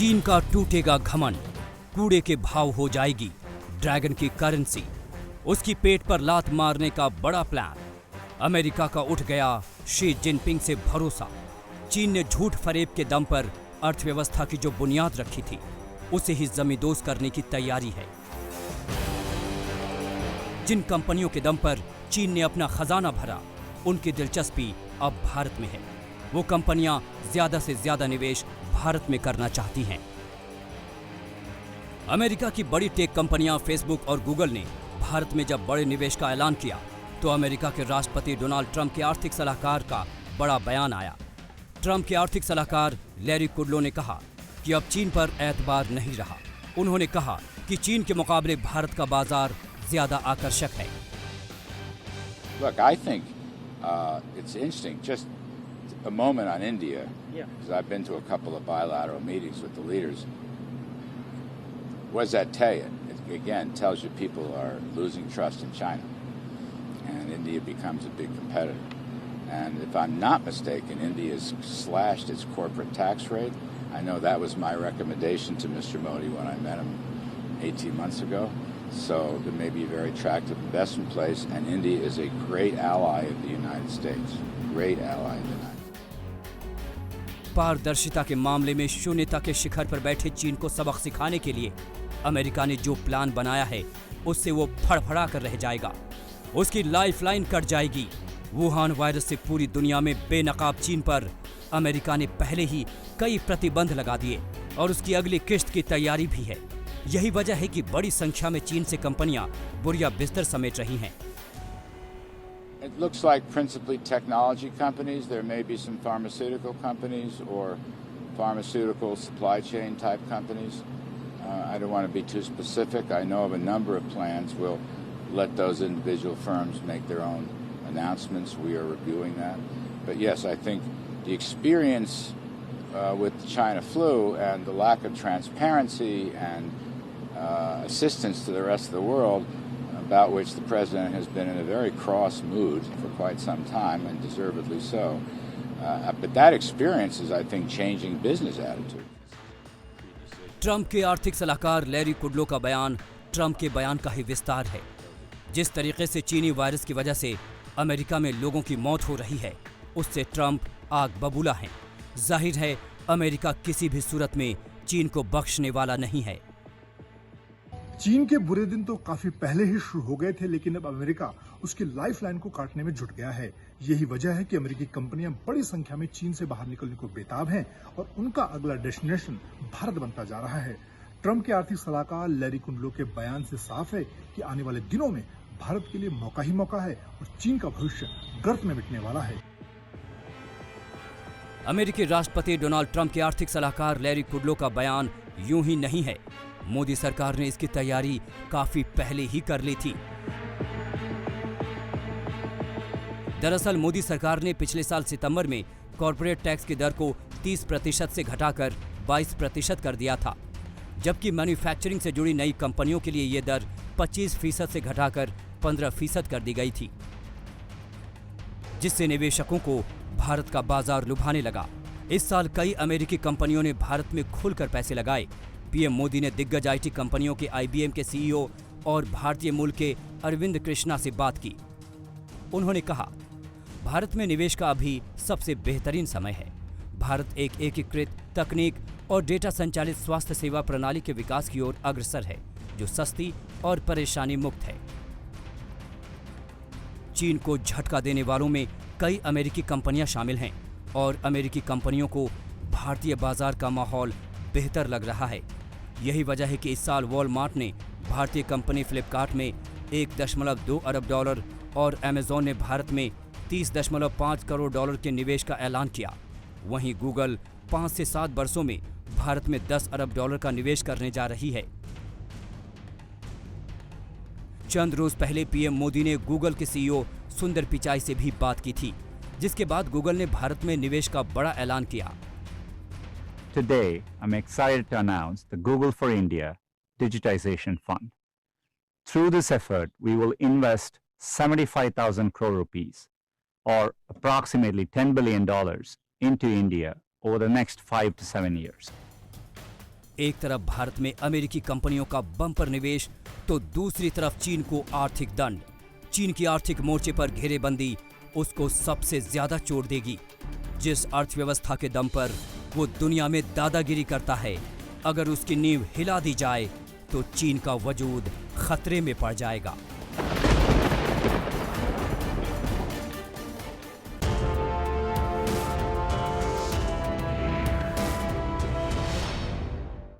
चीन का टूटेगा घमंड, कूड़े के भाव हो जाएगी ड्रैगन की करेंसी, उसकी पेट पर लात मारने का बड़ा प्लान। अमेरिका का उठ गया शी जिनपिंग से भरोसा। चीन ने झूठ फरेब के दम पर अर्थव्यवस्था की जो बुनियाद रखी थी, उसे ही जमींदोज करने की तैयारी है। जिन कंपनियों के दम पर चीन ने अपना खजाना भरा, उनकी दिलचस्पी अब भारत में है। वो कंपनियां ज्यादा से ज्यादा निवेश भारत में करना चाहती हैं। अमेरिका की बड़ी टेक कंपनियां फेसबुक और गूगल ने भारत में जब बड़े निवेश का ऐलान किया, तो अमेरिका के राष्ट्रपति डोनाल्ड ट्रंप के आर्थिक सलाहकार का बड़ा बयान आया। ट्रंप के आर्थिक सलाहकार लैरी कुडलो ने कहा कि अब चीन पर एतबार नहीं रहा। उन्होंने कहा कि चीन के मुकाबले भारत का बाजार ज्यादा आकर्षक है। Look, I think it's interesting. Just a moment on India, because I've been to a couple of bilateral meetings with the leaders. What does that tell you? It again tells you people are losing trust in China, and India becomes a big competitor. And if I'm not mistaken, India has slashed its corporate tax rate. I know that was my recommendation to Mr. Modi when I met him 18 months ago. So there may be a very attractive investment place, and India is a great ally of the United States. Great ally of the United States. पारदर्शिता के मामले में शून्यता के शिखर पर बैठे चीन को सबक सिखाने के लिए अमेरिका ने जो प्लान बनाया है, उससे वो फड़फड़ा कर रह जाएगा। उसकी लाइफलाइन कट जाएगी। वुहान वायरस से पूरी दुनिया में बेनकाब चीन पर अमेरिका ने पहले ही कई प्रतिबंध लगा दिए और उसकी अगली किश्त की तैयारी भी है। यही वजह है कि बड़ी संख्या में चीन से कंपनियां बुरिया बिस्तर समेट रही हैं। It looks like principally technology companies. There may be some pharmaceutical companies or pharmaceutical supply chain type companies. I don't want to be too specific. I know of a number of plans. We'll let those individual firms make their own announcements. We are reviewing that. But yes, I think the experience with the China flu and the lack of transparency and assistance to the rest of the world, about which the president has been in a very cross mood for quite some time, and deservedly so. But that experience is, I think, changing business attitude. Trump के आर्थिक सलाहकार Larry कुडलो का बयान Trump के बयान का ही विस्तार है। जिस तरीके से चीनी वायरस की वजह से अमेरिका में लोगों की मौत हो रही है, उससे ट्रंप आग बबूला हैं। जाहिर है, अमेरिका किसी भी सूरत में चीन को बख्शने वाला नहीं है। चीन के बुरे दिन तो काफी पहले ही शुरू हो गए थे, लेकिन अब अमेरिका उसकी लाइफलाइन को काटने में जुट गया है। यही वजह है कि अमेरिकी कंपनियां बड़ी संख्या में चीन से बाहर निकलने को बेताब हैं और उनका अगला डेस्टिनेशन भारत बनता जा रहा है। ट्रंप के आर्थिक सलाहकार लैरी कुडलो के बयान से साफ है कि आने वाले दिनों में भारत के लिए मौका ही मौका है और चीन का भविष्य गर्त में मिटने वाला है। अमेरिकी राष्ट्रपति डोनाल्ड ट्रंप के आर्थिक सलाहकार लैरी कुडलो का बयान यूं ही नहीं है। मोदी सरकार ने इसकी तैयारी काफी पहले ही कर ली थी। दरअसल मोदी सरकार ने पिछले साल सितंबर में कॉर्पोरेट टैक्स की दर को 30% से घटाकर 22% कर दिया था, जबकि मैन्युफैक्चरिंग से जुड़ी नई कंपनियों के लिए यह दर 25% से घटाकर 15% कर दी गई थी, जिससे निवेशकों को भारत का बाजार लुभाने लगा। इस साल कई अमेरिकी कंपनियों ने भारत में खुलकर पैसे लगाए। पीएम मोदी ने दिग्गज आईटी कंपनियों के आईबीएम के सीईओ और भारतीय मूल के अरविंद कृष्णा से बात की। उन्होंने कहा, भारत में निवेश का अभी सबसे बेहतरीन समय है। भारत एक एकीकृत तकनीक और डेटा संचालित स्वास्थ्य सेवा प्रणाली के विकास की ओर अग्रसर है, जो सस्ती और परेशानी मुक्त है। चीन को झटका देने वालों में कई अमेरिकी कंपनियां शामिल हैं और अमेरिकी कंपनियों को भारतीय बाजार का माहौल बेहतर लग रहा है। यही वजह है कि इस साल वॉलमार्ट ने भारतीय कंपनी फ्लिपकार्ट में 1.2 अरब डॉलर और अमेजॉन ने भारत में 30.5 करोड़ डॉलर के निवेश का ऐलान किया। वहीं गूगल 5 से 7 वर्षों में भारत में 10 अरब डॉलर का निवेश करने जा रही है। चंद रोज पहले पीएम मोदी ने गूगल के सीईओ सुंदर पिचाई से भी बात की थी, जिसके बाद गूगल ने भारत में निवेश का बड़ा ऐलान किया। Today, I'm excited to announce the Google for India Digitization Fund. Through this effort, we will invest 75,000 crore rupees, or approximately $10 billion, into India over the next 5 to 7 years. एक तरफ भारत में अमेरिकी कंपनियों का बम्पर निवेश तो दूसरी तरफ चीन को आर्थिक दंड। चीन की आर्थिक मोर्चे पर घेरेबंदी उसको सबसे ज्यादा चोट देगी। जिस अर्थव्यवस्था के दम पर वो दुनिया में दादागिरी करता है, अगर उसकी नींव हिला दी जाए तो चीन का वजूद खतरे में पड़ जाएगा।